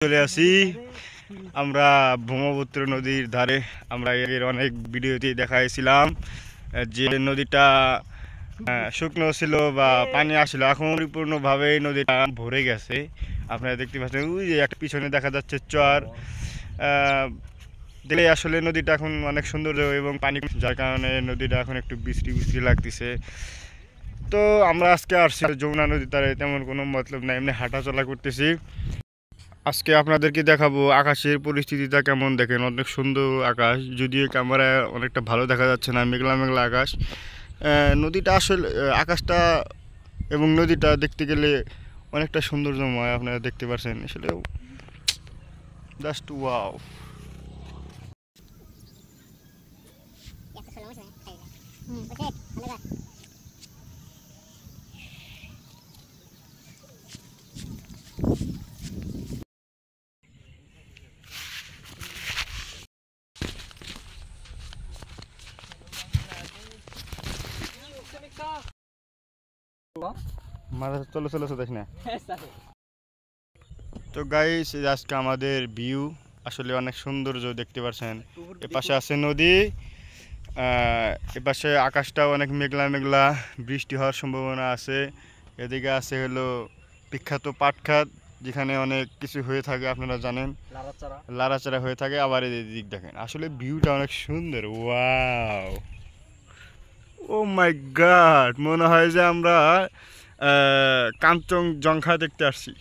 চলে আসি আমরা ব্রহ্মপুত্র নদীর ধারে। আমরা এর অনেক ভিডিওতে দেখাইছিলাম যে নদীটা শুকনো ছিল বা পানি আসলো, এখন পরিপূর্ণভাবে নদীটা ভরে গেছে। আপনারা দেখতে পাচ্ছেন ওই যে একটা পিছনে দেখা যাচ্ছে চর। দেখলে আসলে নদীটা এখন অনেক সুন্দর এবং পানি, যার কারণে নদীটা এখন একটু বৃষ্টি বৃষ্টি লাগতেছে। তো আমরা আজকে আসছি যমুনা নদীর ধারে, তেমন কোনো মতলব নাই, এমনি হাঁটাচলা করতেছি। আজকে আপনাদেরকে দেখাবো আকাশের পরিস্থিতিটা কেমন। দেখেন অনেক সুন্দর আকাশ, যদিও ক্যামেরায় অনেকটা ভালো দেখা যাচ্ছে না, মেঘলা মেঘলা আকাশ। নদীটা আসলে আকাশটা এবং নদীটা দেখতে গেলে অনেকটা সৌন্দর্যময়, আপনারা দেখতে পাচ্ছেন আসলে জাস্ট ওয়াও। চলো চলো দেখ না। তো গাইস, আজকে আমাদের ভিউ আসলে অনেক সৌন্দর্য দেখতে পাচ্ছেন। এপাশে আছে নদী, এপাশে আকাশটাও অনেক মেঘলা মেঘলা, বৃষ্টি হওয়ার সম্ভাবনা আছে। এদিকে আছে হলো বিখ্যাত পাট খাত, যেখানে অনেক কিছু হয়ে থাকে, আপনারা জানেন, লাড়াচাড়া হয়ে থাকে। আবার এদিক দেখেন, আসলে ভিউটা অনেক সুন্দর। ওয়াও, ও মাই গড, মনে হয় যে আমরা কাঞ্চনজঙ্ঘা দেখতে আসছি।